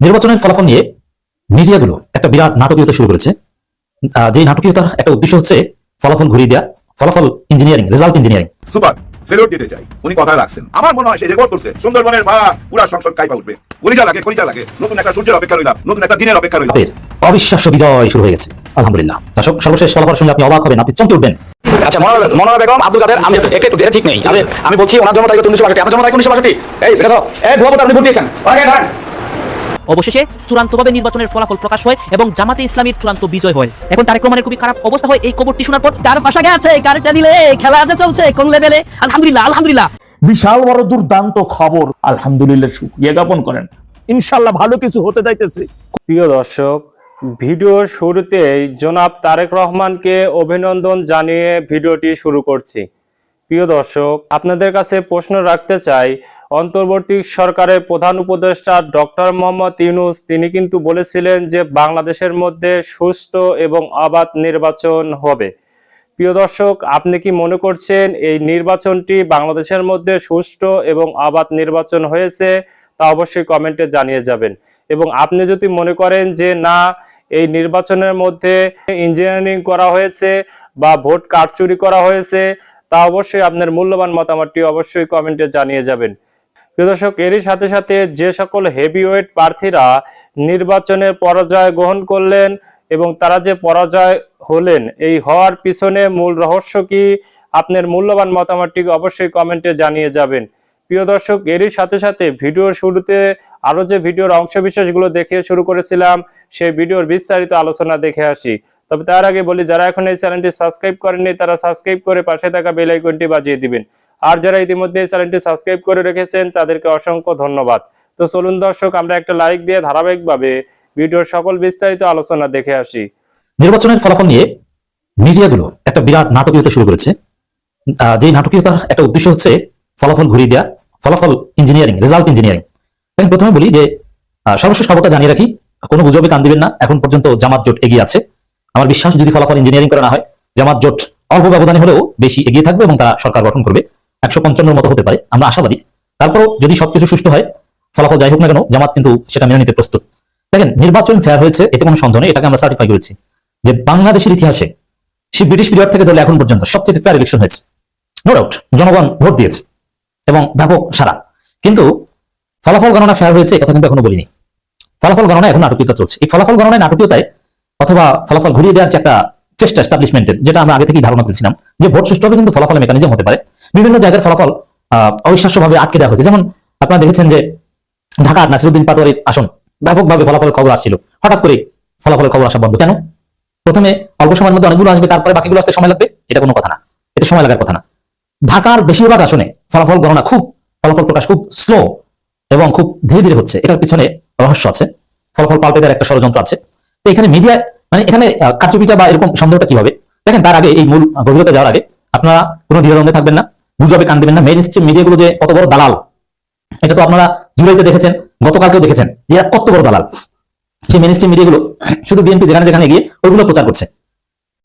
নির্বাচনের ফলাফল নিয়ে মিডিয়াগুলো একটা বিরাট নাটকীয়তা শুরু করেছে। যে নাটকীয়তার একটা উদ্দেশ্য হচ্ছে ফলাফল ঘুরিয়ে দেওয়া, ফলাফল engineering, result engineering. Super salute দিতে চাই, উনি কথা রাখছেন। আমার মনে হয় সে রেকর্ড করছে। সুন্দরবনের মা পুরা সংসদ কাইপা উঠবে। কলিজা লাগে নতুন একটা সূর্যের অপেক্ষা রইলাম, নতুন একটা দিনের অপেক্ষা রইলাম। অবিশ্বাস্য বিজয় শুরু হয়ে গেছে, আলহামদুলিল্লাহ। দর্শক, সর্বশেষ ফলাফল শুনলে আপনি অবাক হবেন, আপনি চমকে উঠবেন। আচ্ছা, মনোরা বেগম আব্দুল কাদের, আমি একটু ঠিক নেই। আমি বলছি ওনার জন্ম তারিখ 1962, আপনার জন্ম তারিখ 1962। এই এটা তো ভুয়া আপনি ভোট দিয়েছেন। অবশেষে চূড়ান্তভাবে নির্বাচনের ফলাফল প্রকাশ হয় এবং জামাতে ইসলামীর চূড়ান্ত বিজয় হয়। এখন তারেক রহমানের খুবই খারাপ অবস্থা হয় এই খবরটি শোনার পর। তার পাশা গেছে কারেক্টটা দিলে খেলা আছে চলছে কোন লেভেলে। আলহামদুলিল্লাহ আলহামদুলিল্লাহ, বিশাল বড় দুর্দান্ত খবর, আলহামদুলিল্লাহ, শুকরিয়া জ্ঞাপন করেন। ইনশাআল্লাহ ভালো কিছু হতে যাইতেছে। প্রিয় দর্শক, ভিডিওর শুরুতেই জনাব তারেক রহমানকে অভিনন্দন জানিয়ে ভিডিওটি শুরু করছি। প্রিয় দর্শক, আপনাদের কাছে প্রশ্ন রাখতে চাই, অন্তর্বর্তী সরকারের প্রধান উপদেষ্টা ডক্টর মোহাম্মদ ইউনূস তিনি কিন্তু বলেছিলেন যে বাংলাদেশের মধ্যে সুষ্ঠু এবং অবাধ নির্বাচন হবে। প্রিয় দর্শক, আপনি কি মনে করছেন এই নির্বাচনটি বাংলাদেশের মধ্যে সুষ্ঠু এবং অবাধ নির্বাচন হয়েছে? তা অবশ্যই কমেন্টে জানিয়ে যাবেন। এবং আপনি যদি মনে করেন যে না, এই নির্বাচনের মধ্যে ইঞ্জিনিয়ারিং করা হয়েছে বা ভোট কারচুরি করা হয়েছে, তা অবশ্যই আপনার মূল্যবান মতামতটি অবশ্যই কমেন্টে জানিয়ে যাবেন। প্রিয় দর্শক, এরই সাথে সাথে যে সকল হেভিওয়েট প্রার্থীরা নির্বাচনে পরাজয় গ্রহণ করলেন এবং তারা যে পরাজয় হলেন, এই হওয়ার পিছনে মূল রহস্য কি, আপনার মূল্যবান মতামতটি অবশ্যই কমেন্টে জানিয়ে যাবেন। প্রিয় দর্শক, এরই সাথে সাথে ভিডিওর শুরুতে আরো যে ভিডিওর অংশবিশেষগুলো দেখে শুরু করেছিলাম, সেই ভিডিওর বিস্তারিত আলোচনা দেখে আসি। তবে তার আগে বলি, যারা এখন এই চ্যানেলটি সাবস্ক্রাইব করেননি তারা সাবস্ক্রাইব করে পাশে থাকা বেল আইকনটি বাজিয়ে দিবেন। আর যারা ইতিমধ্যে এই চ্যানেলটি সাবস্ক্রাইব করে রেখেছেন তাদেরকে অসংখ্য ধন্যবাদ। তো চলুন দর্শক, আমরা একটা লাইক দিয়ে ধারাবাহিকভাবে ভিডিওর সকল বিস্তারিত আলোচনা দেখে আসি। নির্বাচনের ফলাফল নিয়ে মিডিয়াগুলো একটা বিরাট নাটকীয়তা শুরু করেছে। যে নাটকীয়তার একটা উদ্দেশ্য হচ্ছে ফলাফল ঘুরিয়ে দেওয়া, ফলাফল ইঞ্জিনিয়ারিং, রেজাল্ট ইঞ্জিনিয়ারিং। প্রথমে বলি যে সর্বশেষ খবরটা জানিয়ে রাখি, কোনো গুজবে কান দিবেন না। এখন পর্যন্ত জামাত জোট এগিয়ে আছে। আমার বিশ্বাস, যদি ফলাফল ইঞ্জিনিয়ারিং করা না হয়, জামাত জোট অল্প ব্যবধানে হলেও বেশি এগিয়ে থাকবে এবং তারা সরকার গঠন করবে। 155 মতো হতে পারে, আমরা আশাবাদী। তারপরও যদি সবকিছু সুষ্ঠু হয়, ফলাফল যাই হোক না কেন, জামাত কিন্তু সেটা মেনে নিতে প্রস্তুত। দেখেন, নির্বাচন ফেয়ার হয়েছে, এতে কোনো সন্দেহ নেই। এটাকে আমরা সার্টিফাই করেছি যে বাংলাদেশের ইতিহাসে সেই ব্রিটিশ পিরিয়ড থেকে ধরলে এখন পর্যন্ত সবচেয়ে ফেয়ার ইলেকশন হয়েছে। নো ডাউট, জনগণ ভোট দিয়েছে এবং ব্যাপক সারা। কিন্তু ফলাফল গণনা ফেয়ার হয়েছে কথা কিন্তু এখনো বলিনি। ফলাফল গণনা এখন নাটকীয়তা চলছে। এই ফলাফল গণনায় নাটকীয়তায় অথবা ফলাফল ঘুরিয়ে দেওয়ার যে একটা চেষ্টা এস্টাবলিশমেন্টের, যেটা আমরা আগে থেকেই ধারণা করেছিলাম যে ভোট সুষ্ঠু হবে কিন্তু ফলাফলের মেকানিজম হতে পারে। বিভিন্ন জায়গার ফলাফল অবিশ্বাস্যভাবে আটকে দেওয়া হয়েছে। যেমন আপনারা দেখেছেন যে ঢাকার নাসিরউদ্দিন পাটোয়ারির আসন ব্যাপকভাবে ফলাফলের খবর আসছিল, হঠাৎ করে ফলাফলের খবর আসা বন্ধ কেন? প্রথমে অল্প সময়ের মধ্যে অনেকগুলো আসবে, তারপরে বাকিগুলো আসতে সময় লাগবে, এটা কোনো কথা না, এতে সময় লাগার কথা না। ঢাকার বেশিরভাগ আসনে ফলাফল গণনা ফলাফল প্রকাশ খুব স্লো এবং খুব ধীরে ধীরে হচ্ছে। এটার পিছনে রহস্য আছে, ফলাফল পাল্টে দেওয়ার একটা ষড়যন্ত্র আছে। তো এখানে মিডিয়া এখানে কারচুপিটা বা এরকম সন্দেহটা কি হবে? দেখেন, তার আগে এই মূল গভীরতা যাওয়ার আগে আপনারা কোনো দ্বিধাদ্বন্দ্বে থাকবেন না, গুজবে কান দেবেন না। মেইন স্ট্রিম মিডিয়াগুলো যে কত বড় দালাল, এটা তো আপনারা জুলাইতে দেখেছেন, গতকালকেও দেখেছেন যে এরা কত বড় দালাল। সেই মেইন স্ট্রিম মিডিয়াগুলো শুধু বিএনপি যেখানে যেখানে গিয়ে ওইগুলো প্রচার করছে,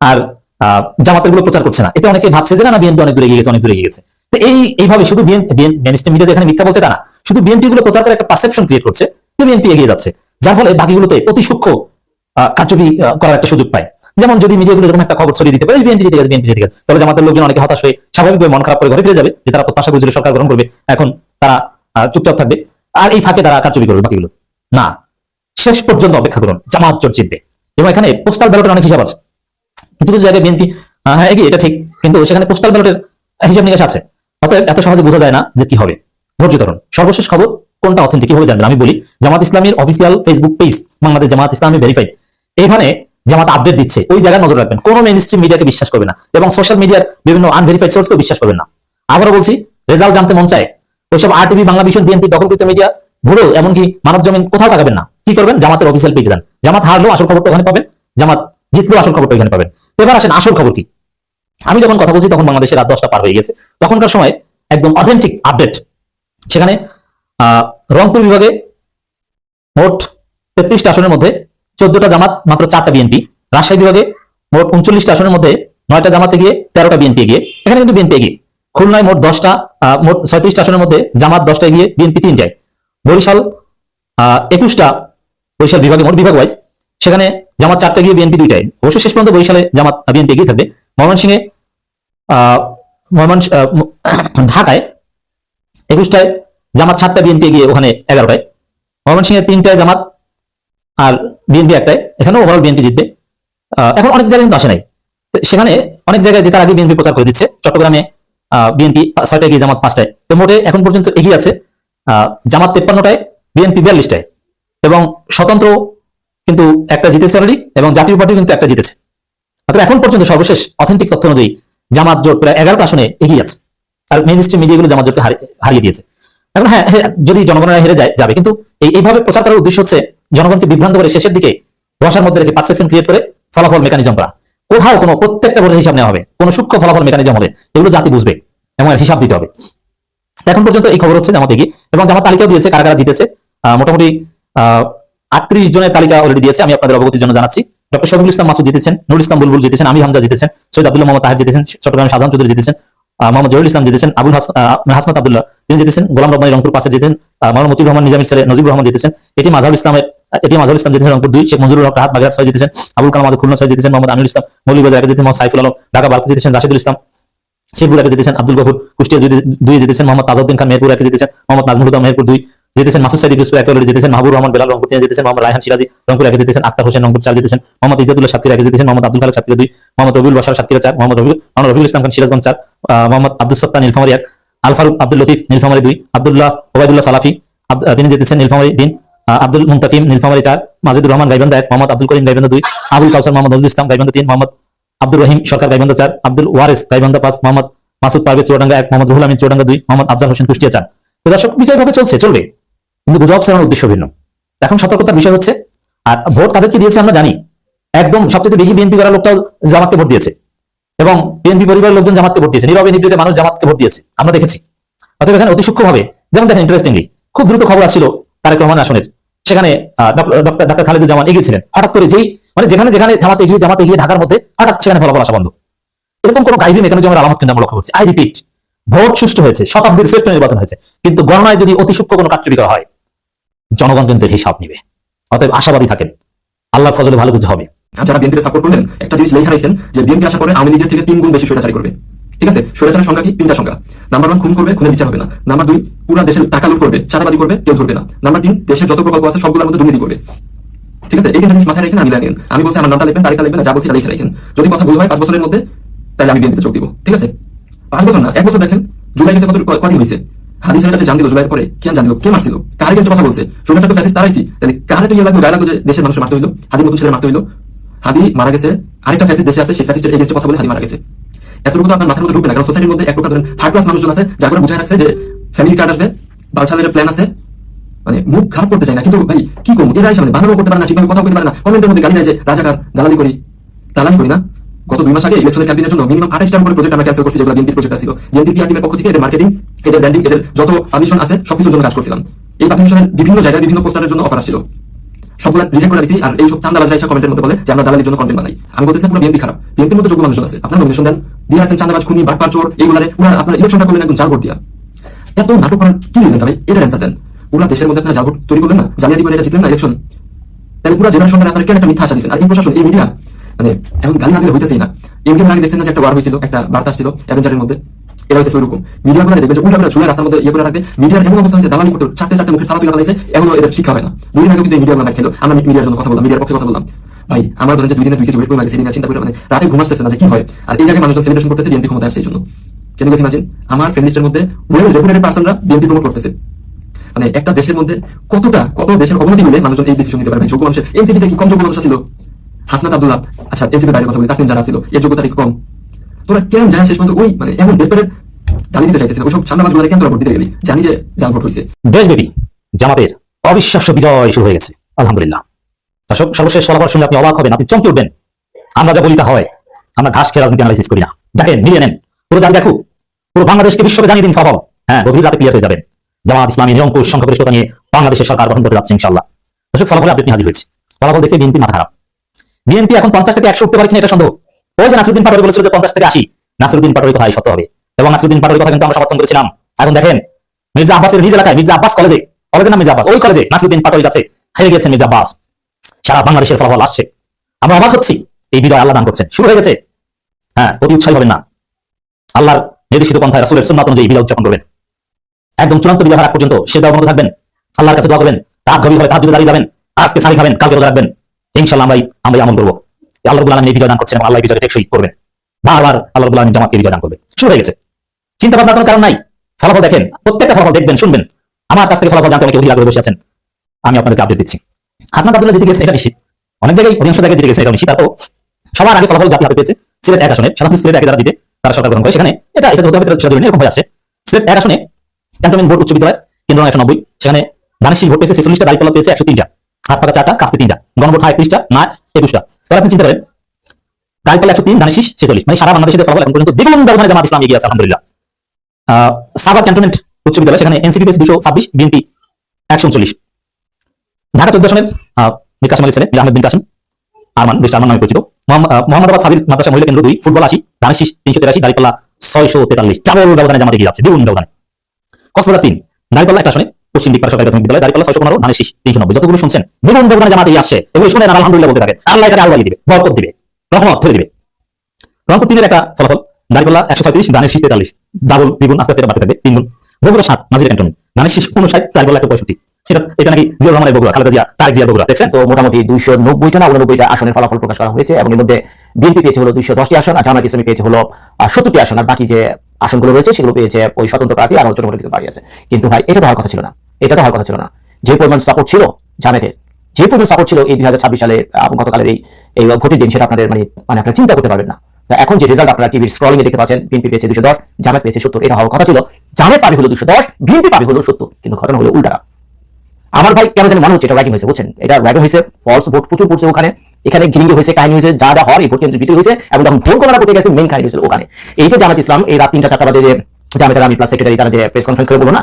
আর জামাতের গুলো প্রচার করছে না। এতে অনেকে ভাবছে যে না, বিএনপি অনেক দূরে গিয়ে গেছে। তো এইভাবে শুধু মেইন স্ট্রিম মিডিয়া যেখানে মিথ্যা বলছে তা না, শুধু বিএনপি গুলো প্রচার করে একটা পারসেপশন ক্রিয়েট করছে যে বিএনপি এগিয়ে যাচ্ছে, যার ফলে বাকিগুলোতে অতি সূক্ষ্ম কারচুপি করার একটা সুযোগ পায়। যেমন যদি মিডিয়াগুলো এরকম একটা খবর ছড়িয়ে দিতে পারে বিএনপি জিতে গেছে, তাহলে জামাতের লোকজন অনেকে হতাশ হয়ে স্বাভাবিকভাবে মন খারাপ করে ঘরে ফিরে যাবে, যে তারা প্রত্যাশা করেছিল সরকার গ্রহণ করবে, এখন তারা চুপচাপ থাকবে, আর এই ফাঁকে তারা কারচুপি করবে বাকিগুলো। না, শেষ পর্যন্ত অপেক্ষা করুন, জামাত জোট জিতবে। এবং এখানে পোস্টাল ব্যালটের অনেক হিসাব আছে। কিছু কিছু জায়গায় বিএনপি হ্যাঁ এগিয়ে, এটা ঠিক, কিন্তু সেখানে পোস্টাল ব্যালটের হিসাব নিকাশ আছে। অতএব এত সহজে বোঝা যায় না যে কি হবে। ধৈর্য ধরুন, সর্বশেষ খবর কোনটা অথেন্টিক কিভাবে জানবেন আমি বলি। জামাত ইসলামীর official Facebook page Bangladesh Jamaat Islami verified, এখানে জামাত আপডেট দিচ্ছে, ওই জায়গায় নজর রাখবেন। কোনো মেইনস্ট্রিম মিডিয়াকে বিশ্বাস করবে না এবং সোশ্যাল মিডিয়ার বিভিন্ন আনভেরিফাইড সোর্সকেও বিশ্বাস করবেন না। আবারও বলছি, রেজাল্ট জানতে মন চায়, ওইসব আরটিভি, বাংলা ভিশন, বিএনপি দখলকৃত মিডিয়া ভুলেও এমনকি মানব জমিন কোথাও তাকাবেন না। কি করবেন? জামাতের অফিসিয়াল পেজে যান। জামাত হারলো আসল খবরটা ওখানে পাবেন, জামাত জিতলো আসল খবরটা ওখানে পাবেন। এবার আসেন আসল খবর কি। আমি যখন কথা বলছি তখন বাংলাদেশের রাত 10টা পার হয়ে গেছে। তখনকার সময় একদম অথেন্টিক আপডেট, সেখানে রংপুর বিভাগে মোট 33টা আসনের মধ্যে 14টা জামাত, মাত্র 4টা বিএনপি। রাজশাহী বিভাগে মোট 39টা আসনের মধ্যে 9টা জামাতে গিয়ে 13টা বিএনপি এগিয়ে, এখানে কিন্তু বিএনপি এগিয়ে। খুলনায় মোট 36টা আসনের মধ্যে জামাত 10টা এগিয়ে, বিএনপি 3টায়। বরিশাল 21টা বরিশাল বিভাগে মোট বিভাগ ওয়াইজ, সেখানে জামাত 4টা গিয়ে বিএনপি 2টায়। অবশ্য শেষ পর্যন্ত বরিশালে জামাত বিএনপি এগিয়ে থাকবে। ময়মনসিংহে ঢাকায় 21টায় জামাত 7টা, বিএনপি এগিয়ে ওখানে 11টায়। ময়মনসিংহে 3টায় জামাত আর বিএনপি 1টায়, এখানেও ওভারঅল বিএনপি জিতবে। এখন অনেক জায়গায় কিন্তু আসে নাই, সেখানে অনেক জায়গায় জেতার আগে বিএনপি প্রচার করে দিচ্ছে। চট্টগ্রামে বিএনপি 6টায় গিয়ে জামাত 5টায়। তো মোটে এখন পর্যন্ত এগিয়ে আছে জামাত 53টায়, বিএনপি 42টায়, এবং স্বতন্ত্র কিন্তু একটা জিতেছে অলরেডি, এবং জাতীয় পার্টি কিন্তু একটা জিতেছে। অর্থাৎ এখন পর্যন্ত সর্বশেষ অথেন্টিক তথ্য অনুযায়ী জামাত জোট প্রায় 11টা আসনে এগিয়ে আছে, আর মেইন স্ট্রিম মিডিয়াগুলো জামাত জোটকে হারিয়ে দিয়েছে। এখন হ্যাঁ, যদি জনগণেরা হেরে যাবে, কিন্তু এইভাবে প্রচার করার উদ্দেশ্য হচ্ছে জনগণকে বিভ্রান্ত করে শেষের দিকে ধোঁয়াশার মধ্যে রেখে পারসেপশন ক্রিয়েট করে ফলাফল মেকানিজম করা। কোথাও কোনো প্রত্যেকটা ভোটের হিসাব নেওয়া হবে, কোনো সূক্ষ্ম ফলাফল মেকানিজম হবে, এগুলো জাতি বুঝবে এবং এর হিসাব দিতে হবে। এখন পর্যন্ত এই খবর হচ্ছে জামাত এগিয়ে, এবং জামাত তালিকাও দিয়েছে কারা কারা জিতেছে। মোটামুটি 38 জনের তালিকা অলরেডি দিয়েছে, আমি আপনাদের অবগতির জন্য জানাচ্ছি। ডক্টর শফিকুল ইসলাম মাসুদ জিতেছেন, নুরুল ইসলাম বুলবুল জিতেছেন, আমির হামজা জিতেছেন, সৈয়দ আব্দুল্লাহ মোহাম্মদ তাহের জিতেছেন, চট্টগ্রাম শাহজাহান চৌধুরী জিতেছেন, মোহাম্মদ জহিরুল ইসলাম জিতেছেন, হাসনাত আব্দুল্লাহ তিনি জিতেছেন, গোলাম রব্বানী রংপুর 5 জিতেছেন, মোহাম্মদ মতিউর রহমান নিজামী স্যারে নজিবুর রহমান জিতেছেন, এটি মাজহারুল ইসলাম জিতেছেন রংপুর 2, শেখ মঞ্জুরুল হক রাহাত বাগেরহাট 6 জিতেছেন, আবুল কালাম আজাদ খুলনা 6 জিতেছেন, মোহাম্মদ আমিনুল ইসলাম মৌলভীবাজার 1 জিতেছেন, মোহাম্মদ সাইফুল আলম ঢাকা 12 জিতেছেন, রাশিদুল ইসলাম শেরপুর 1 জিতেছেন, আব্দুল গফুর কুষ্টিয়া 2 জিতেছেন, মোহাম্মদ তাজউদ্দিন খান মেহেরপুর 1 জিতেছেন, মোহাম্মদ নাজমুল হুদা মেহেরপুর 2 জিতেছেন, মাসুদ সাইদ ইউসুফ 1 জিতেছেন, মাহবুব রহমান বেলাল রংপুর 3 জিতেছেন, মোহাম্মদ রায়হান সিরাজি রংপুর 1 জিতেছেন, আক্তার হোসেন রংপুর 4 জিতেছেন, মোহাম্মদ ইজ্জাতুল্লাহ সাতক্ষীরা 1 জিতেছেন, মোহাম্মদ আব্দুল খালেক সাতক্ষীরা 2, মোহাম্মদ রবিউল বাশার সাতক্ষীরা 4, মোহাম্মদ রফিকুল ইসলাম খান সিরাজগঞ্জ 4, মোহাম্মদ আব্দুল সত্তা নীলফামারী 1, আল ফারুক আব্দুল লতিফ নীলফামারী 2, আব্দুল্লাহ ওবায়দুল্লাহ সালাফি তিনি জিতেছেন নীলফামারী 3, আব্দুল মুনতাকিম নীলফামারী 4, মাজিদুর রহমান গাইবান্ধা 1, মোহাম্মদ আব্দুল করিম গাইবান্ধা 2, আবুল কাউসার মোহাম্মদ নজরুল ইসলাম গাইবান্ধা 3, মোহাম্মদ আব্দুর রহিম সরকার গাইবান্ধা 4, আব্দুল ওয়ারিস গাইবান্ধা 5, মোহাম্মদ মাসুদ পারভেজ চুয়াডাঙ্গা 1, মোহাম্মদ রুহুল আমিন চুয়াডাঙ্গা 2, মোহাম্মদ আফজাল হোসেন কুষ্টিয়া 4। তো দর্শক বিজয়ভাবে চলবে, কিন্তু গুজব ছড়ানোর উদ্দেশ্য ভিন্ন। এখন সতর্কতার বিষয় হচ্ছে, আর ভোট তাদেরকে দিয়েছে আমরা জানি, একদম সবচেয়ে বেশি বিএনপি করা লোকটাও জামাতকে ভোট দিয়েছে, এবং বিএনপি পরিবারের লোকজন জামাতকে ভোট দিয়েছে, নীরবে নিবৃতে মানুষ জামাতকে ভোট দিয়েছে, আমরা দেখেছি। অতএব এখানে অতি সূক্ষ্মভাবে, যেমন দেখেন ইন্টারেস্টিংলি খুব দ্রুত খবর আসছিল তারেক রহমান আসনের, সেখানে ডক্টর খালেদুজ্জামান এগিয়েছিলেন, হঠাৎ করে যেখানে জামাত এগিয়ে ঢাকার মধ্যে হঠাৎ সেখানে ফলাফল আসা বন্ধ। এরকম কোন গাইবি মেকানিজমের আলামত কিন্তু আমরা লক্ষ্য করছি। আই রিপিট, ভোট সুষ্ঠু হয়েছে, শতাব্দীর শ্রেষ্ঠ নির্বাচন হয়েছে, কিন্তু গণনায় যদি অতি সূক্ষ্ম কোনো কারচুপি করা হয়, জনগণ কিন্তু হিসাব নিবে। অতএব আশাবাদী থাকেন, আল্লাহর ফজলে ভালো কিছু হবে। যারা বিএনপিকে সাপোর্ট করলেন, একটা জিনিস লেখা রাখেন যে বিএনপি আশা করে আওয়ামী লীগের থেকে 3 গুণ বেশি স্বৈরাচারী করবে। ঠিক আছে, স্বৈরাচারের সংখ্যা কি? 3টা সংখ্যা। নাম্বার 1, খুন করবে, খুনের বিচার হবে না। নাম্বার 2, পুরো দেশের টাকা লুট করবে, চাঁদাবাজি করবে, কেউ ধরবে না। নাম্বার 3, দেশের যত প্রকল্প আছে সবগুলোর মধ্যে দুর্নীতি করবে। ঠিক আছে, এই 3টা জিনিস মাথায় রেখে আমি লেখেন। আমি বলছি আমার নামটা লিখবেন, তারিখটা লিখবেন, যা বলছি তা লিখে রাখেন। যদি কথা ভুল হয় 5 বছরের মধ্যে, তাহলে আমি বিএনপিতে যোগ দিব। ঠিক আছে, 5 বছর না, 1 বছর দেখেন। জুলাই গেছে কদিন হয়েছে? হাদিসের কাছে জান দিল, জুলাইয়ের পরে কেন জান দিল? কে মারছিল? কার এগেইনস্টে কথা বলছে? স্বৈরাচার তো ফ্যাসিস্ট তারাইছি, তাহলে কারে তো ইয়ে লাগলো, গায়ে লাগলো যে দেশের মানুষ মারতে হইলো, হাদির মতো ছেলে মারতে হইলো। হাদি মারা গেছে, আরেকটা ফ্যাসিস্ট দেশে আছে, সেই ফ্যাসিস্টের এগেইনস্টে কথা বলে হাদি মারা গেছে। এতটুকু তো আপনার মাথার মধ্যে ঢুকবে না, কারণ সোসাইটির মধ্যে এক প্রকার ধরেন থার্ড ক্লাস মানুষজন আছে, যারা বুঝায় রাখছে যে ফ্যামিলি কার্ড আসবে, বালছালের প্ল্যান আছে, মানে মুখ খারাপ করতে চাই না, কিন্তু ভাই কি করবো, এরাই সামনে ভালো করতে পারে না, ঠিকভাবে কথা বলতে পারে না, কমেন্টের মধ্যে গালি দেয় যে রাজাকার, দালালি করি না। গত 2 মাস আগে ইলেকশনের ক্যাম্পেইনের জন্য মিনিমাম 28টার উপরে প্রজেক্ট আমরা ক্যান্সেল করছি, যেগুলো বিএনপির প্রজেক্ট ছিল। বিএনপি পিআর টিমের পক্ষ থেকে এদের মার্কেটিং, এদের ব্র্যান্ডিং, এদের যত পাবলিশন আছে সবকিছুর জন্য কাজ করছিলাম। এই পাবলিশনের বিভিন্ন জায়গায় বিভিন্ন পোস্টারের জন্য অফার আসছিল, সবগুলো রিজেক্ট করে দিয়েছি। আর এই সব চান্দাবাজরা এসে কমেন্টের মধ্যে বলে যে আমরা দালালির জন্য কন্টেন্ট বানাই। আমি বলতেছি পুরো বিএনপি খারাপ, বিএনপির মধ্যে যোগ্য মানুষজন আছে, আপনারা নমিনেশন দেন, দিয়ে আছেন চান্দাবাজ, খুনি, বাটপার, চোর, এইগুলারে পুরো আপনারা ইলেকশনটা করলেন একদম জাল ভোট দিয়া। এত নাটক করার কি রিজনটা ভাই? এটা অ্যান্সার দেন। পুরো দেশের মধ্যে আপনারা জাল ভোট তৈরি করলেন না, জালিয়াতি করে এটা জিতলেন না ইলেকশন, তাহলে পুরো জেনারেশনটা আপনারা কেন একটা মিথ্যা আশা দিচ্ছেন? আর এই প্রশাসন, এই মিডিয়া, মানে এখন গালি না দিলে হইতেছেই না। এমকে আগে দেখছেন না যে একটা ওয়ার হয়েছিল, একটা বার্তা আসছিল অ্যাভেঞ্জারের মধ্যে, এটা হইতেছে ওইরকম। মিডিয়া করে দেখবে যে উল্টা করে ঝুলে রাস্তার মধ্যে ইয়ে করে রাখবে। মিডিয়ার এমন অবস্থা হয়েছে, দালালি করতে চারটে মুখের সালা তুলে ফেলাইছে, এমনও এদের শিক্ষা হয় না। 2 দিন আগে কিন্তু মিডিয়া মার খেলো, আমরা মিডিয়ার জন্য কথা বললাম, মিডিয়ার পক্ষে কথা বললাম। ভাই আমার ধরেন যে 2 দিনে 2 কেজি ওয়েট কমে গেছে, এই চিন্তা করে মানে রাতে ঘুম আসতেছে না যে কি হয়। আর এই জায়গায় মানুষজন সেলিব্রেশন করতেছে বিএনপি ক্ষমতা আসছে এই জন্য। কেন গেছি ইমাজিন, আমার ফ্রেন্ড লিস্টের মধ্যে ওয়েল রেপুটেড পারসনরা বিএনপি প্রমোট করতেছে। মানে একটা দেশের মধ্যে কত দেশের অবনতি মিলে মানুষজন এই ডিসিশন নিতে পারবে। যোগ্য মানুষের এনসিপিতে কি কম যোগ্য মানুষ ছিল? হাসনাত আব্দুল্লাহ, আচ্ছা এনসিপির বাইরে কথা বলি, তাসনিম যারা ছিল এর যোগ্যতা কম। তোরা কেন জানিস শেষ পর্যন্ত ওই মানে এমন ডেসপারেট গালি দিতে চাইতেছিল, ওইসব সান্দাবাজগুলো কেন তোরা ভোট দিতে গেলি? জানি যে জাল ভোট হয়েছে। দেশব্যাপী জামাতের অবিশ্বাস্য বিজয় শুরু হয়ে গেছে, আলহামদুলিল্লাহ। দর্শক সর্বশেষ ফলাফল শুনলে আপনি অবাক হবেন, আপনি চমকে উঠবেন। আমরা যা বলি তা হয়, আমরা ঘাস খেয়ে রাজনীতি অ্যানালাইসিস করি না। দেখেন, মিলিয়ে নেন, পুরো জাতি দেখুক, পুরো বাংলাদেশকে বিশ্বকে জানিয়ে দিন ফলাফল। হ্যাঁ, গভীর রাতে ক্লিয়ার হয়ে যাবেন। জামাত ইসলামী নিরঙ্কুশ সংখ্যাগরিষ্ঠতা নিয়ে বাংলাদেশের সরকার গঠন করতে যাচ্ছে ইনশাআল্লাহ। দর্শক ফলাফলে আপডেট নিয়ে হাজির হয়েছে। ফলাফল দেখে বিএনপি মাথা খারাপ। বিএনপি এখন 50 থেকে 100 উঠতে পারে কিনা এটা সন্দেহ। ওই যে নাসিরুদ্দিন পাটোয়ারি বলেছিল যে 50 থেকে 80, নাসিরুদ্দিন পাটোয়ারির কথাই সত্য হবে, এবং নাসিরুদ্দিন পাটোয়ারির কথা কিন্তু আমরা সমর্থন করেছিলাম। এখন দেখেন, মির্জা আব্বাসের নিজ এলাকায়, মির্জা আব্বাস কলেজের নাম মির্জা আব্বাস, ওই কলেজে নাসিরুদ্দিন পাটোয়ারির কাছে হেরে গেছেন মির্জা আব্বাস। সারা বাংলাদেশের ফলাফল আসছে, আমরা অবাক হচ্ছি। এই বিজয় আল্লাহ দান করছেন, শুরু হয়ে গেছে। হ্যাঁ, অতি উৎসাহী হবেন না, আল্লাহর নির্দেশিত পন্থায় রাসূলের সুন্নাত অনুযায়ী বিজয় উদযাপন করবেন। একদম চূড়ান্ত বিজয় হওয়ার আগ পর্যন্ত সেজদায় অবনত থাকবেন, আল্লাহর কাছে দোয়া করবেন, রাত গভীর হলে তাহাজ্জুদে দাঁড়িয়ে যাবেন, আজকে সারি খাবেন, কালকে রোজা রাখবেন। ইনশাআল্লাহ আমরা আমল করবো। আল্লাহ রাব্বুল আলামিন এই বিজয় দান করছেন এবং আল্লাহ এই বিজয়কে টেকসই করবেন। বারবার আল্লাহ রাব্বুল আলামিন জামাতকে বিজয় দান করবে। শুরু হয়ে গেছে, চিন্তা ভাবনার কোনো কারণ নাই। ফলাফল দেখেন, প্রত্যেকটা ফলাফল দেখবেন, শুনবেন। আমার কাছ থেকে ফলাফল জানতে অনেকে অধীর আগ্রহে বসে আছেন, আমি আপনাদেরকে আপডেট দিচ্ছি। হাসনাত আব্দুল্লাহ জিতে গেছে এটা নিশ্চিত, অনেক জায়গায় অধিকাংশ জায়গায় জিতে গেছে এটা নিশ্চিত। তারপর সবার আগে ফলাফল জাতি হাতে পেয়েছে সিলেট 1 আসনে। সাধারণত সিলেট 1 যারা জিতে তারা সরকার গঠন করে, সেখানে এটা হতে হবে সেটা জরুরি এরকম হয়ে আসছে। সিলেট 1 আসনে ক্যান্টনমেন্ট বোর্ড উচ্চ বিদ্যালয় কেন্দ্র 190, সেখানে দানিশী ভোট পেয়েছে 46টা, দাঁড়িপাল্লা পেয়েছে 103টা, হাত পাকা 4টা, কাস্তে 3টা, গণভোট 31টা, না 21টা। তাহলে আপনি চিন্তা করেন, দাঁড়িপাল্লা 103, দানিশী 46, মানে সারা বাংলাদেশের ফলাফল এখন পর্যন্ত দ্বিগুণ ব্যবধানে জামাত ইসলাম এগিয়ে আছে আলহামদুলিল্লাহ। সাভার ক্যান্টনমেন্ট উচ্চ বিদ্যালয়, সেখানে এনসিপি পেয়েছে 226, বিএনপি 139। ঢাকা 14 আসনের মীর কাসেম আলী ছেলে মীর আহমেদ বিন কাসেম আরমান, বেশ আরমান নামে পরিচিত। মোহাম্মদাবাদ ফাজিল মাদ্রাসা মহিলা কেন্দ্র 2, ফুটবল 80, দানিশী 383, দাঁড়িপাল্লা 643, চাবল ব্যবধানে জামাত এগিয়ে যাচ্ছে, দ্বিগুণ ব্যবধানে। কক্সবাজার 3, দাঁড়িপাল্লা 1 আসনে পশ্চিম দিকপাড়া সরকারি প্রাথমিক বিদ্যালয়, দাঁড়িপাল্লা 615, দানিশী 390। যতগুলো শুনছেন দ্বিগুণ ব্যবধানে জামাত এগিয়ে আসছে, এগুলো শুনে আলহামদুলিল্লাহ বলতে থাকে, আল্লাহ এটাকে আল্লাহ দিবে, বরকত দিবে, রহমত ছেড়ে দিবে। রংপুর 3-এর একটা ফলাফল, দাঁড়িপাল্লা 137, দানিশী 43, ডাবল দ্বিগুণ, আস্তে আস্তে বাড়তে থাকবে, 3 গুণ। বগুড়া 7, নাজির ক্যান্টনমেন্ট, দানিশী 59, দাঁড়িপাল্লা 165। এটা নাকি জিয়াউর রহমানের বগুড়া, খালেদা জিয়া, তারেক জিয়ার বগুড়া, দেখছেন? তো মোটামুটি 290টা না 89টা আসনের ফলাফল প্রকাশ করা হয়েছে, এবং এর মধ্যে বিএনপি পেয়েছে হলো 210টি আসন, আর জামায়াত ইসলামী পেয়েছে হলো 70টি আসন, আর বাকি যে আসনগুলো রয়েছে সেগুলো পেয়েছে ওই স্বতন্ত্র প্রার্থী আর জনগণের কিছু পার্টি আছে। কিন্তু ভাই এটা তো হওয়ার কথা ছিল না, এটা তো হওয়ার কথা ছিল না। যে পরিমাণ সাপোর্ট ছিল জামায়াতের, যে পরিমাণ সাপোর্ট ছিল এই 2026 সালে গতকালের এই ভোটের দিন, সেটা আপনাদের মানে আপনারা চিন্তা করতে পারবেন না। এখন যে রেজাল্ট আপনারা টিভির স্ক্রলিং এ দেখতে পাচ্ছেন, বিএনপি পেয়েছে 210, জামায়াত পেয়েছে 70, এটা হওয়ার কথা ছিল জামায়াত পাবে হলো 210, বিএনপি পাবে হলো 70, কিন্তু ঘটনা হলো উল্টা। আমার ভাই কেন জানি মনে হচ্ছে এটা র্যাগিং হয়েছে, বুঝছেন? এটা র্যাগিং হয়েছে, ফলস ভোট প্রচুর পড়ছে ওখানে, এখানে গিরিঙ্গি হয়েছে, কাহিনী হয়েছে, যা যা হওয়ার এই ভোট কেন্দ্রের ভিতরে হয়েছে, এবং তখন ভোট গণনা করতে গেছে মেইন কাহিনী হয়েছিল ওখানে। এই যে জামাত ইসলাম এই রাত 3টা-4টা বাজে যে জামায়াতের আমির প্লাস সেক্রেটারি তারা যে প্রেস কনফারেন্স করে বলো না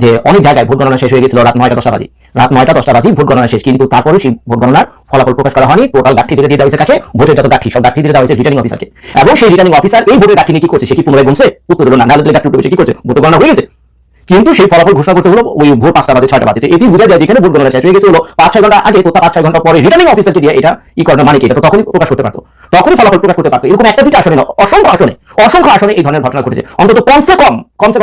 যে অনেক জায়গায় ভোট গণনা শেষ হয়ে গেছিল রাত 9টা-10টা বাজে, রাত 9টা-10টা বাজে ভোট গণনা শেষ, কিন্তু তারপরে সেই ভোট গণনার ফলাফল প্রকাশ করা হয়নি। টোটাল গাঠি দিয়ে দেওয়া হয়েছে কাকে? ভোটের যত গাঠি, সব গাঠি দিয়ে দেওয়া হয়েছে রিটার্নিং অফিসারকে, এবং সেই রিটার্নিং অফিসার এই ভোটের গাঠি নিয়ে কি করছে? সে কি পুনরায় গুনছে? উত্তর হলো না, নাহলে গাঠি উঠে কি করছে? ভোট গণনা হয়ে গেছে, কিন্তু সেই ফলাফল ঘোষণা করতে হলো ওই ভোর 5টা বাজে 6টা বাজে। এটি বুঝা যায় যেখানে ভোট গণনা শেষ হয়ে গেছে হলো 5-6 ঘন্টা আগে, তো 5-6 ঘন্টা পরে রিটার্নিং অফিসারকে দিয়ে এটা করার মানে কি? এটা তো তখনই প্রকাশ করতে পারতো, তখনই ফলাফল প্রকাশ করতে পারতো। এরকম একটা দুইটা আসনে না, অসংখ্য আসনে এই ধরনের ঘটনা ঘটেছে। অন্তত কমসে কম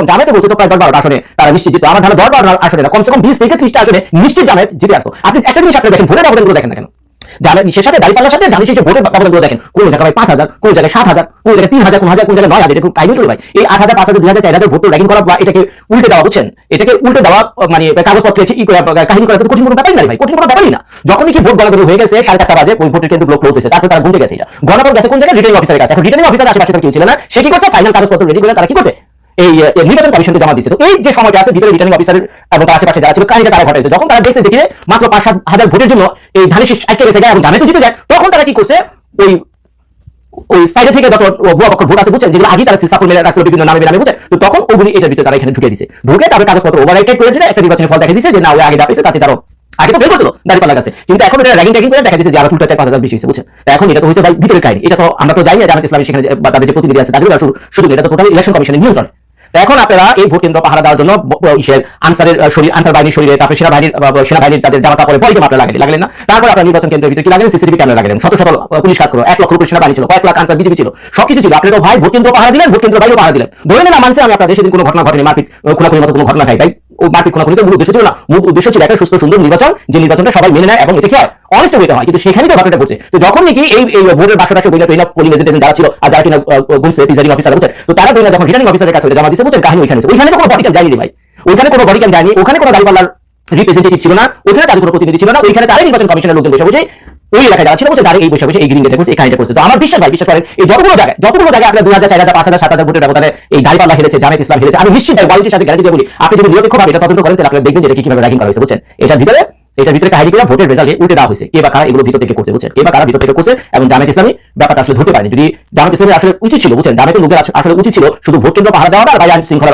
জামায়াতে বলছে তো প্রায় 10-12টা আসনে তারা নিশ্চিত জিততো। আমার ধারণা 10-12টা আসনে না, কমসে কম 20 থেকে 30টা আসনে নিশ্চিত জামায়াত জিতে আসতো। আপনি একটা জিনিস আপনি দেখেন, ভোটের ব্যবধানগুলো দেখেন না কেন? সে সাথে দাঁড়িপাল্লার সাথে দানিশী ভোটের ব্যবধানগুলো দেখেন, কোন জায়গায় ভাই 5,000, কোন জায়গায় 7,000, কোন জায়গায় 3,000, কোন জায়গায় 9,000, এটা খুব টাইম ভাই। এই 8,000, 5,000, 2,000, 4,000 ভোট র্যাগিং করা বা এটাকে উল্টে দেওয়া, বুঝছেন? এটাকে উল্টে দেওয়া মানে কাগজপত্রে কাহিনী করা কঠিন কোনো ব্যাপারই না ভাই, কঠিন কোনো ব্যাপারই না। যখনই কি ভোট গণনা হয়ে গেছে 4:30 বাজে, ওই ভোটের কেন্দ্রগুলো ক্লোজ হয়েছে, তারপর তারা গুনতে গেছে, গণনা গেছে কোন জায়গায়? রিটার্নিং অফিসারের কাছে। এখন রিটার্নিং অফিসার আশেপাশে কেউ ছিল না, সে কি করছে? ফাইনাল কাগজপত্র রেডি করে তারা কি করছে? এই নির্বাচন কমিশনকে জমা দিচ্ছে। তো এই যে সময়টা আছে ভিতরে রিটার্নিং অফিসারের এবং তার আশেপাশে যারা ছিল, কাহিনীটা তারা ঘটাইছে। যখন তারা দেখছে যে মাত্র 5-7 হাজার ভোটের জন্য এই দানিশী আটকে গেছে এবং জামায়াতে জিতে যায়, তখন তারা কি করছে? ওই সাইডে থেকে যত ভুয়া পক্ষ ভোট আছে, বুঝছেন, যেগুলো আগে তারা সাপোর্ট মেলে রাখছিল বিভিন্ন নামে বেনামে, বুঝছেন? তো তখন ওগুলি এটার ভিতরে তারা এখানে ঢুকে দিছে, ঢুকে তারপরে কাগজপত্র ওভাররাইটেড করে দিলে একটা নির্বাচনের ফল দেখা দিচ্ছে যে না, ওই আগে যা পেয়েছে তাতে তারও আগে তো বের করছিল দাঁড়িপাল্লার কাছে, কিন্তু এখন এটা র্যাগিং করে দেখা দিচ্ছে যে আরো 2-4-5,000 বেশি হয়েছে, বুঝছেন? এখন এটা তো হয়েছে ভাই ভিতরের কাহিনী, এটা তো আমরা তো জানি না জামায়াত ইসলামী সেখানে বা তাদের যে প্রতিনিধি আছে তাদের শুধু এটা তো টোটাল ইলেকশন কমিশনের নিয়ন্ত্রণ। এখন আপনারা এই ভোট কেন্দ্র পাহারা দেওয়ার জন্য আনসার বাহিনীর শরীরে, তারপরে সেনাবাহিনীর তাদের জামা কাপড়ে বডিকে মাত্রা লাগলেন না। তারপর আপনারা নির্বাচন কেন্দ্রের ভিতরে কি লাগলেন? সিসিটিভি ক্যামেরা লাগলেন, শত পুলিশ কাজ করো, 1 লক্ষ রুপি সেনাবাহিনী ছিল, কয়েক লাখ আনসার বিজেপি ছিল, সবকিছু ছিল। আপনারা ভাই ভোট কেন্দ্র পাহারা দিলেন, ভোট কেন্দ্র বাইরেও পাহারা দিলেন, ধরে নেন মানছে আমি আপনাদের সেদিন কোনো ঘটনা ঘটেনি, মারপিট খোলাখুলির মতো কোনো ঘটনা খাই, তাই ও মারপিট খোলাখুলিতে মূল উদ্দেশ্য ছিল না। মূল উদ্দেশ্য ছিল একটা সুস্থ সুন্দর নির্বাচন, যে নির্বাচনটা সবাই মেনে নেয় এবং এটা কি হয় অনেস্ট হইতে হয়। কিন্তু সেখানেই তো ঘটনাটা ঘটছে। তো যখন নাকি এই ভোটের 500 বইনা পোলিং এজেন্ট যারা ছিল আর যারা কিনা গুনছে প্রিজাইডিং অফিসার, বুঝছেন? তো তারা বইনা যখন রিটার্নিং অফিসারের কাছে জমা দিয়েছে, বুঝছেন, কাহিনী ওইখানে তো কোনো বডি ক্যাম যায়নি ভাই, ওইখানে কোনো বডি ক্যাম যায়নি, ওখানে কোনো দাঁড়িপাল্লার রিপ্রেজেন্টেটিভ ছিল না, ওখানে তাদের কোনো প্রতিনিধি ছিল না, ওইখানে তারাই নির্বাচন কমিশনের লোকজন বসে বুঝে ওই এলাকায় যারা ছিল, বলছে তারা এই বসে এই গ্রিন গেটে করছে, এই কাহিনীটা করছে। তো আমার বিশ্বাস ভাই, বিশ্বাস করেন, এই যতগুলো জায়গায় আপনার 2,000, 4,000, 5,000, 7,000 ভোটের ব্যবধানে এই দাঁড়িপাল্লা হেরেছে, জামায়াত ইসলাম হেরেছে, আমি নিশ্চিত ভাই কোয়ালিটির সাথে গ্যারান্টি দিয়ে বলি, আপনি যদি নিরপেক্ষভাবে এটা তদন্ত করেন তাহলে আপনারা দেখবেন যে এটা কিভাবে র্যাগিং করা হয়েছে, বুঝছেন? এটার ভিতরে কাহিনী করে ভোটের রেজাল্টে উল্টে দেওয়া হয়েছে। কে বা কারা এগুলো ভিতর থেকে করছে, বুঝছেন? কে বা কারা ভিতর থেকে করছে, এবং জামায়াত ইসলামী ব্যাপারটা আসলে ধরতে পারেনি। যদি জামায়াত ইসলামী আসলে উচিত ছিল, বুঝছেন, জামায়াতের লোকের আসলে উচিত ছিল শুধু ভোট কেন্দ্র পাহারা দেওয়া আর আইন শৃঙ্খলা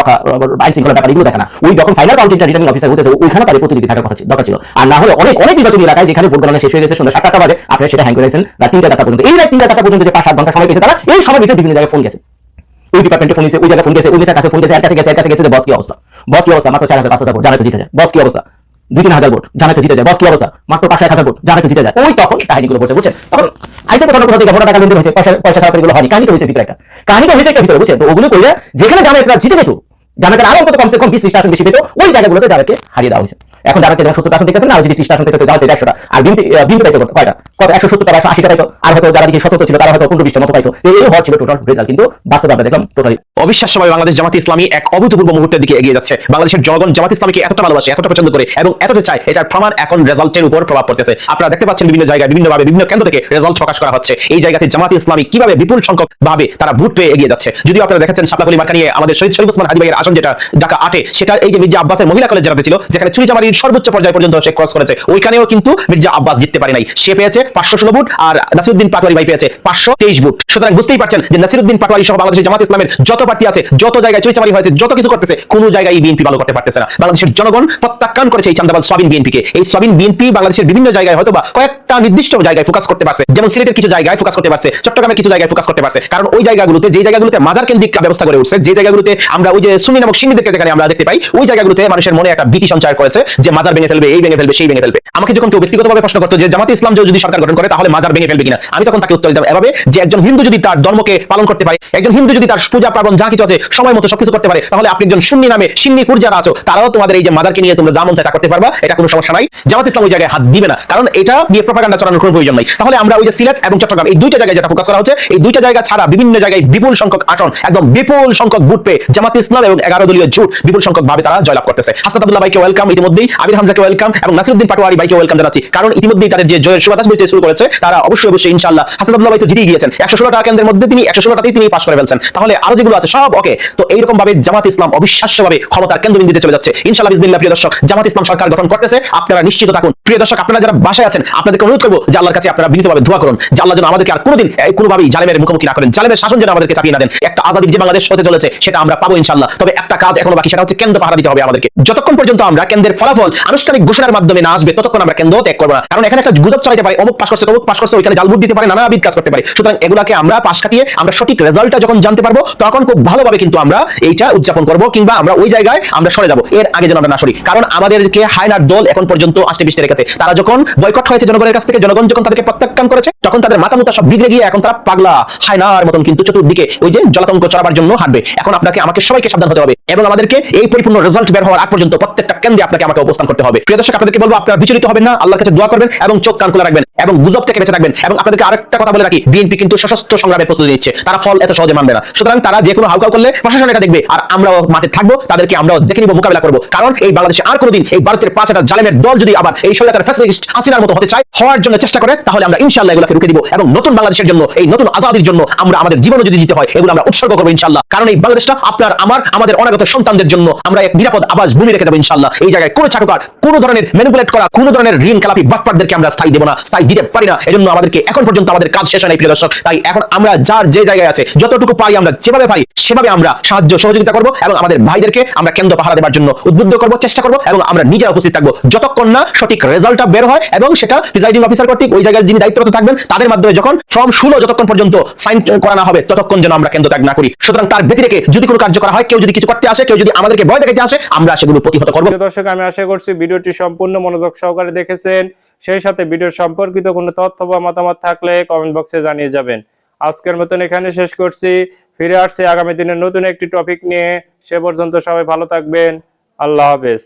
ব্যাপার এগুলো দেখা না। ওই যখন ফাইনাল কাউন্টিংটা রিটার্নিং অফিসার হতেছে, ওইখানে তাদের প্রতিনিধি থাকার কথা দরকার ছিল। আর না হলে অনেক নির্বাচনী এলাকায় যেখানে ভোট গণনা শেষ হয়ে গেছে সন্ধ্যা 7টা বাজে, আপনারা সেটা হ্যাং করে রেখেছেন রাত 3টা-4টা পর্যন্ত। এই রাত 3টা-4টা পর্যন্ত যে 5-7 ঘন্টা সময় পেয়েছে তারা, এই সময় ভিতরে বিভিন্ন জায়গায় ফোন গেছে, ওই ডিপার্টমেন্টে ফোন গেছে, ওই জায়গায় ফোন গেছে, ওই নেতার কাছে ফোন গেছে, এর কাছে গেছে, বস কি অবস্থা, মাত্র 4,000, 5,000 ভোট জামায়াত জিতে যায়, বস কি অবস্থা, 2-3 হাজার ভোট জামায়াতে জিতে যায়, বস কি অবস্থা, মাত্র 500-1000 ভোট জামায়াতে জিতে যায়, ওই তখন কাহিনীগুলো বলছে, বুঝছেন? তখন আইসে কোথাও কোথা থেকে ভোটার টাকা লেনদেন হয়েছে, পয়সা ছাড়া এগুলো হয়নি, কাহিনী তো হয়েছে ভিতরে একটা, কাহিনী তো হয়েছে একটা ভিতরে, বুঝছেন? তো ওগুলো কইরা যেখানে জামায়াতরা জিতে যেত, জামায়াতের আরো অন্তত কমসে কম 20-30টা আসন বেশি পেত, ওই জায়গাগুলোতে জামায়াতকে হারিয়ে দেওয়া হয়েছে। এখন জামায়াতে যেমন 70টা আসন দেখতেছেন না, আর যদি 30টা আসন দেখতেছে জামায়াতের 100টা, আর বিএনপি পাইতো কয়টা, কত 170টা 180টা পাইতো, আর হয়তো যারা দিকে 17 ছিল তারা হয়তো 15-20টা মতো পাইতো। এই হওয়ার ছিল টোটাল রেজাল্ট, কিন্তু বাস্তবে আমরা দেখলাম টোটালি অবিশ্বাস্যভাবে বাংলাদেশ জামাতে ইসলামী এক অভূতপূর্ব মুহূর্তের দিকে এগিয়ে যাচ্ছে। বাংলাদেশের জনগণ জামাত ইসলামীকে এতটা ভালোবাসে, এতটা পছন্দ করে এবং এতটা চায়, এটার প্রমাণ এখন রেজাল্টের উপর প্রভাব পড়তেছে। আপনারা দেখতে পাচ্ছেন বিভিন্ন জায়গায় বিভিন্নভাবে বিভিন্ন কেন্দ্র থেকে রেজাল্ট প্রকাশ করা হচ্ছে। এই জায়গাতে জামাত ইসলামী কিভাবে বিপুল সংখ্যক ভাবে তারা ভোট পেয়ে এগিয়ে যাচ্ছে। যদিও আপনারা দেখেছেন শাপলাকলি মার্কা নিয়ে আমাদের শহীদ শরীফ ওসমান হাদি ভাইয়ের আসন যেটা ঢাকা 8-এ, সেটা এই যে মির্জা আব্বাসের মহিলা কলেজ যেটাতে ছিল, যেখানে চুরিচামারির সর্বোচ্চ পর্যায় পর্যন্ত সে ক্রস করেছে, ওইখানেও কিন্তু মির্জা আব্বাস জিততে পারে নাই। সে পেয়েছে 516 ভোট আর নাসিরউদ্দিন পাটোয়ারি ভাই পেয়েছে 523 ভোট। সুতরাং বুঝতেই পারছেন যে নাসিরউদ্দিন পাটোয়ারি সহ বাংলাদেশের জামাত ইসলামের যত প্রার্থী আছে, যত জায়গায় চুরিচামারি হয়েছে, যত কিছু করতেছে, কোন জায়গায় বিএনপি ভালো করতে পারতেছে না। বাংলাদেশের জনগণ প্রত্যাখ্যান করেছে এই চান্দাবাজ সবিন বিএনপিকে। এই সবিন বিএনপি বাংলাদেশের বিভিন্ন জায়গায় হয়তো বা কয়েকটা নির্দিষ্ট জায়গায় ফোকাস করতে পারছে, যেমন সিলেটের কিছু জায়গায় ফোকাস করতে পারছে, চট্টগ্রামের কিছু জায়গায় ফোকাস করতে পারছে। কারণ ওই জায়গাগুলোতে, যে জায়গাগুলোতে মাজার কেন্দ্রিক ব্যবস্থা করে উঠছে, যে জায়গাগুলোতে আমরা ওই যে সুন্নি নামক সিন্নিদেরকে যেখানে আমরা দেখতে পাই, ওই জায়গাগুলোতে মানুষের মনে একটা ভীতি সঞ্চার করেছে যে মাজার ভেঙে ফেলবে, এই ভেঙে ফেলবে, সেই ভেঙে ফেলবে। আমাকে যখন কেউ ব্যক্তিগতভাবে প্রশ্ন করতো যে জামাতে ইসলাম যদি সরকার গঠন করে তাহলে মাজার ভেঙে ফেলবে কিনা, আমি তখন তাকে উত্তর দিতাম এভাবে যে একজন হিন্দু যদি তার ধর্মকে পালন করতে পারে, একজন হিন্দু যদি তার পূজা পার্বণ যা কিছু আছে সময় মতো সবকিছু করতে পারে, তাহলে আপনি একজন সুন্নি নামে সিন্নি কুর যারা আছো তারাও তোমাদের এই যে মাজারকে নিয়ে তোমরা যা মন চায় তা করতে পারবা, এটা কোনো সমস্যা নাই। জামাত ইসলাম ওই জায়গায় হাত দিবে না, কারণ এটা নিয়ে প্রপাগান্ডা চালানোর কোনো প্রয়োজন নাই। তাহলে আমরা ওই যে সিলেট এবং চট্টগ্রাম এই দুইটা জায়গায় যেটা ফোকাস করা হচ্ছে, এই দুইটা জায়গা ছাড়া বিভিন্ন জায়গায় বিপুল সংখ্যক আসন, একদম বিপুল সংখ্যক ভোট পেয়ে জামাত ইসলাম এবং 11 দলীয় জোট বিপুল সংখ্যক ভাবে তারা জয়লাভ করতেছে। হাসনাত আব্দুল্লাহ ভাইকে ওয়েলকাম, ইতিমধ্যেই আমির হামজাকে ওয়েলকাম এবং নাসিরউদ্দিন পাটোয়ারি ভাইকে ওয়েলকাম জানাচ্ছি, কারণ ইতিমধ্যেই তাদের যে জয়ের সুবাতাস বইতে শুরু করেছে, তারা অবশ্যই ইনশাআল্লাহ, হাসনাত আব্দুল্লাহ ভাই তো জিতেই গিয়েছেন 116টা কেন্দ্রের মধ্যে, তিনি 116টাতেই তিনি পাস করে ফেলছেন, তাহলে আরো যেগুলো আছে সব ওকে। তো এইরকম ভাবে জামাত ইসলাম অবিশ্বাস্যভাবে ক্ষমতার কেন্দ্রবিন্দুতে চলে যাচ্ছে ইনশাআল্লাহ বিসমিল্লাহ। প্রিয় দর্শক, জামাত ইসলাম সরকার গঠন করতেছে, আপনারা নিশ্চিত থাকুন। প্রিয় দর্শক, আপনারা যারা বাসায় আছেন, আপনাদেরকে অনুরোধ করবো যে আল্লাহর কাছে আপনারা বিনীতভাবে দোয়া করুন যে আল্লাহ যেন আমাদেরকে আর কোনোদিন কোনোভাবেই জালেমের মুখোমুখি না করেন, জালেমের শাসন যেন আমাদেরকে চাপিয়ে না দেন। একটা আজাদির যে বাংলাদেশ হতে চলেছে সেটা আমরা পাবো ইনশাআল্লাহ। তবে একটা কাজ এখনো বাকি, সেটা হচ্ছে কেন্দ্র পাহারা দিতে হবে আমাদেরকে। যতক্ষণ পর্যন্ত আমরা কেন্দ্রের ফলাফল আনুষ্ঠানিক ঘোষণার মাধ্যমে না আসবে, ততক্ষণ আমরা কেন্দ্র ত্যাগ করবো না। কারণ এখানে একটা গুজব চালাতে পারে, অমুক পাস করছে, তমুক পাস করছে, ওইখানে জালবুট দিতে পারে, নানাবিধ কাজ করতে পারে। সুতরাং এগুলাকে আমরা পাশ কাটিয়ে আমরা সঠিক রেজাল্টটা যখন জানতে পারবো, তখন খুব ভালোভাবে কিন্তু আমরা এইটা উদযাপন করবো, কিংবা আমরা ওই জায়গায় আমরা সরে যাবো। এর আগে যেন আমরা না সরি, কারণ আমাদেরকে হায়নার দল এখন পর্যন্ত আষ্টে পিষ্টে রেখেছে। তারা যখন বয়কট হয়েছে জনগণের কাছ থেকে, জনগণ যখন তাদেরকে প্রত্যাখ্যান করেছে, তখন তাদের মাথা মুতা সব বিগড়ে গিয়ে এখন তারা পাগলা হায়নার মতন কিন্তু চতুর্দিকে ওই যে জলাতঙ্ক চড়াবার জন্য হাঁটবে। এখন আপনাকে আমাকে সবাইকে সাবধান হতে হবে এবং আমাদেরকে এই পরিপূর্ণ রেজাল্ট বের হওয়ার আগ পর্যন্ত প্রত্যেকটা কেন্দ্রে আপনাকে আমাকে অবস্থান করতে হবে। প্রিয় দর্শক, আপনাদেরকে বলবো আপনারা বিচলিত হবেন না, আল্লাহর কাছে দোয়া করবেন এবং চোখ কান খোলা রাখবেন এবং গুজব থেকে বেঁচে থাকবেন। এবং আপনাদেরকে আরেকটা কথা বলে রাখি, বিএনপি কিন্তু সশস্ত্র সংগ্রামের প্রস্তুতি নিচ্ছে, তারা ফল এত সহজে মানবে না। সুতরাং তারা যে কোনো হাউকাউ করলে প্রশাসন এটা দেখবে, আর আমরাও মাঠে থাকবো, তাদেরকে আমরাও দেখে নিব, মোকাবিলা করবো। কারণ এই বাংলাদেশে আর কোনোদিন এই ভারতের 5টা জালেমের দল যদি আবার এই স্বৈরাচার ফ্যাসিস্ট হাসিনার মতো হতে চায়, হওয়ার জন্য চেষ্টা করে, তাহলে আমরা ইনশাআল্লাহ এগুলোকে রুখে দিব এবং নতুন বাংলাদেশের জন্য, এই নতুন আজাদির জন্য আমরা আমাদের জীবনও যদি দিতে হয়, এগুলো আমরা উৎসর্গ করবো ইনশাআল্লাহ। কারণ এই বাংলাদেশটা আপনার আমার আমাদের অনাগত সন্তানদের জন্য আমরা এক নিরাপদ আবাস ভূমি রেখে যাবো ইনশাআল্লাহ। এই জায়গায় কোনো চাটুকার, কোনো ধরনের ম্যানিপুলেট করা, কোনো ধরনের ঋণ খেলাপি বাটপারদেরকে আমরা স্থায়ী দেব না, স্থায়ী দিতে পারি না। এজন্য আমাদেরকে এখন পর্যন্ত আমাদের কাজ শেষ হয় নাই প্রিয় দর্শক। তাই এখন আমরা যার যে জায়গায় আছে, যতটুকু পারি আমরা যেভাবে পারি সেভাবে আমরা সাহায্য সহযোগিতা করবো এবং আমাদের ভাইদেরকে আমরা কেন্দ্র পাহারা দেওয়ার জন্য উদ্বুদ্ধ করবো, চেষ্টা করবো এবং আমরা নিজেরা উপস্থিত থাকবো যতক্ষণ না সঠিক রেজাল্টটা বের হয় এবং সেটা প্রিসাইডিং অফিসার কর্তৃক ওই জায়গায় যিনি দায়িত্বরত থাকবেন তাদের মাধ্যমে যখন ফর্ম 16 যতক্ষণ পর্যন্ত সাইন করা না হবে, ততক্ষণ যেন আমরা কেন্দ্র ত্যাগ না করি। সুতরাং তার ব্যতিরেকে যদি কোনো কার্য করা হয়, কেউ যদি কিছু করতে আসে, কেউ যদি আমাদেরকে ভয় দেখাতে আসে, আমরা সেগুলো প্রতিহত করবো। দর্শক, আমি আশা করছি ভিডিওটি সম্পূর্ণ মনোযোগ সহকারে দেখেছেন। সেই সাথে ভিডিও সম্পর্কিত কোনো তথ্য বা মতামত থাকলে কমেন্ট বক্সে জানিয়ে যাবেন। আজকের মতন এখানে শেষ করছি, ফিরে আসছি আগামী দিনের নতুন একটি টপিক নিয়ে। সে পর্যন্ত সবাই ভালো থাকবেন, আল্লাহ হাফেজ।